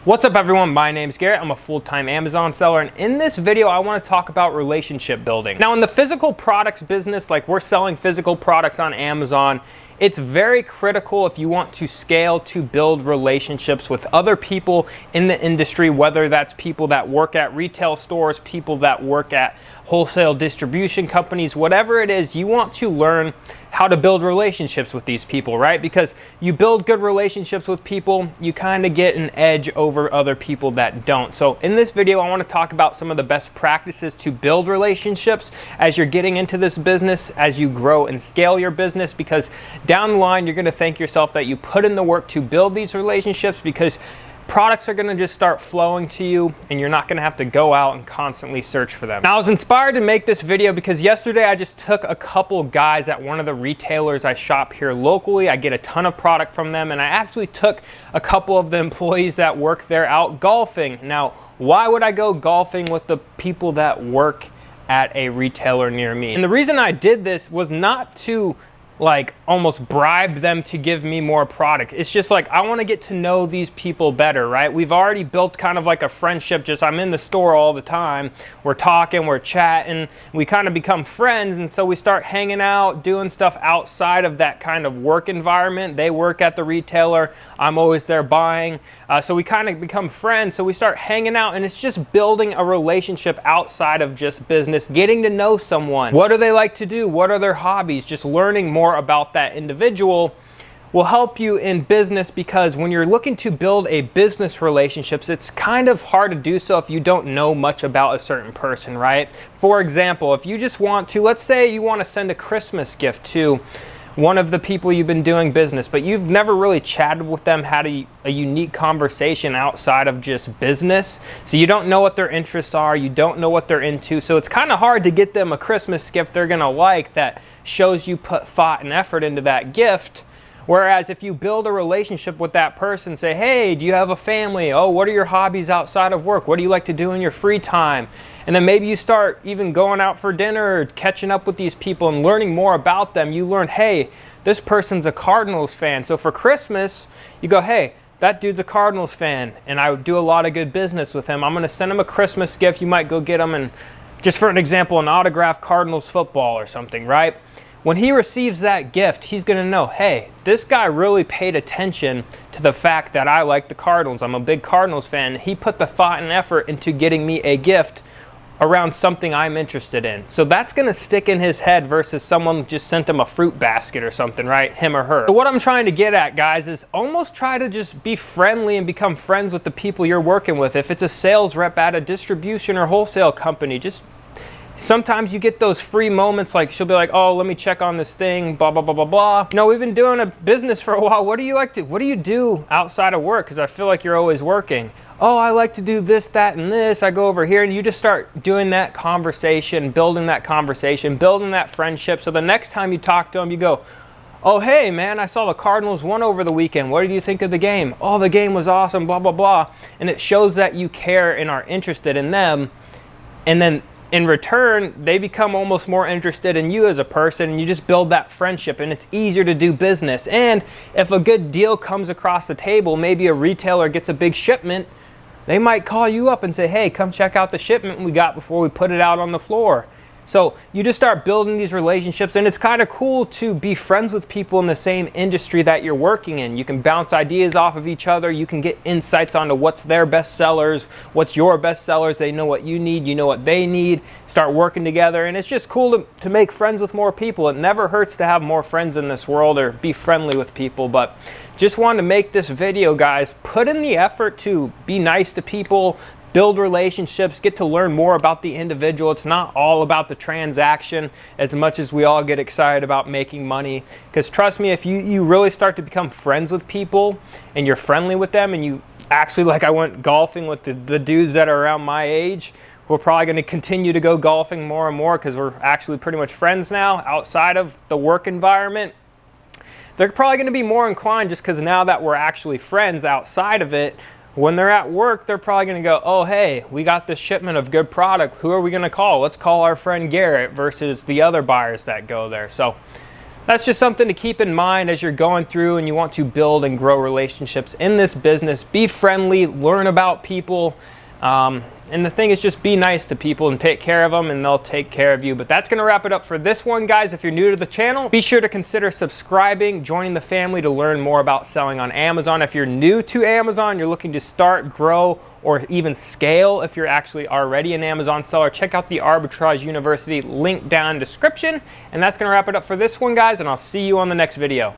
What's up everyone, my name's Garrett. I'm a full-time Amazon seller, and in this video I want to talk about relationship building. Now in the physical products business, like we're selling physical products on Amazon, it's very critical if you want to scale to build relationships with other people in the industry, whether that's people that work at retail stores, people that work at wholesale distribution companies, whatever it is, you want to learn how to build relationships with these people, right? Because you build good relationships with people, you kind of get an edge over other people that don't. So in this video, I want to talk about some of the best practices to build relationships as you're getting into this business, as you grow and scale your business, because down the line, you're going to thank yourself that you put in the work to build these relationships, because products are going to just start flowing to you and you're not going to have to go out and constantly search for them. Now, I was inspired to make this video because yesterday I just took a couple guys at one of the retailers I shop here locally. I get a ton of product from them, and I actually took a couple of the employees that work there out golfing. Now, why would I go golfing with the people that work at a retailer near me? And the reason I did this was not to like almost bribe them to give me more product. It's just like, I want to get to know these people better, right? We've already built kind of like a friendship. Just I'm in the store all the time. We're talking, we're chatting, we kind of become friends. And so we start hanging out, doing stuff outside of that kind of work environment. They work at the retailer. I'm always there buying. So we kind of become friends. So we start hanging out, and it's just building a relationship outside of just business, getting to know someone. What do they like to do? What are their hobbies? Just learning more about that individual will help you in business, because when you're looking to build a business relationships, it's kind of hard to do so if you don't know much about a certain person, right? For example, if you just want to, let's say you want to send a Christmas gift to one of the people you've been doing business, but you've never really chatted with them, had a unique conversation outside of just business. So you don't know what their interests are, you don't know what they're into. So it's kind of hard to get them a Christmas gift they're gonna like that shows you put thought and effort into that gift. Whereas if you build a relationship with that person, say, hey, do you have a family? Oh, what are your hobbies outside of work? What do you like to do in your free time? And then maybe you start even going out for dinner or catching up with these people and learning more about them. You learn, hey, this person's a Cardinals fan. So for Christmas, you go, hey, that dude's a Cardinals fan, and I do a lot of good business with him. I'm going to send him a Christmas gift. You might go get him, and just for an example, an autographed Cardinals football or something, right? When he receives that gift, he's going to know, hey, this guy really paid attention to the fact that I like the Cardinals. I'm a big Cardinals fan. He put the thought and effort into getting me a gift around something I'm interested in. So that's going to stick in his head versus someone just sent him a fruit basket or something, right? Him or her. So what I'm trying to get at, guys, is almost try to just be friendly and become friends with the people you're working with. If it's a sales rep at a distribution or wholesale company, just sometimes you get those free moments, like she'll be like, oh, let me check on this thing, blah, blah, blah, blah, blah. You know, we've been doing a business for a while. What do you do outside of work? Because I feel like you're always working. Oh, I like to do this, that, and this. I go over here, and you just start doing that conversation, building that friendship. So the next time you talk to them, you go, oh, hey, man, I saw the Cardinals won over the weekend. What did you think of the game? Oh, the game was awesome, blah, blah, blah. And it shows that you care and are interested in them. And then in return, they become almost more interested in you as a person, and you just build that friendship, and it's easier to do business. And if a good deal comes across the table, maybe a retailer gets a big shipment, they might call you up and say, hey, come check out the shipment we got before we put it out on the floor. So you just start building these relationships, and it's kind of cool to be friends with people in the same industry that you're working in. You can bounce ideas off of each other. You can get insights onto what's their best sellers, what's your best sellers. They know what you need, you know what they need. Start working together, and it's just cool to make friends with more people. It never hurts to have more friends in this world or be friendly with people. But just wanted to make this video, guys. Put in the effort to be nice to people, build relationships, get to learn more about the individual. It's not all about the transaction as much as we all get excited about making money. Because trust me, if you really start to become friends with people and you're friendly with them, and you actually, like I went golfing with the dudes that are around my age, we're probably going to continue to go golfing more and more because we're actually pretty much friends now outside of the work environment. They're probably going to be more inclined, just because now that we're actually friends outside of it, when they're at work, they're probably going to go, oh, hey, we got this shipment of good product. Who are we going to call? Let's call our friend Garrett versus the other buyers that go there. So that's just something to keep in mind as you're going through and you want to build and grow relationships in this business. Be friendly, learn about people. And the thing is, just be nice to people and take care of them, and they'll take care of you. But that's going to wrap it up for this one, guys. If you're new to the channel, be sure to consider subscribing, joining the family to learn more about selling on Amazon. If you're new to Amazon, you're looking to start, grow, or even scale, if you're actually already an Amazon seller, check out the Arbitrage University, link down in the description. And that's going to wrap it up for this one, guys, and I'll see you on the next video.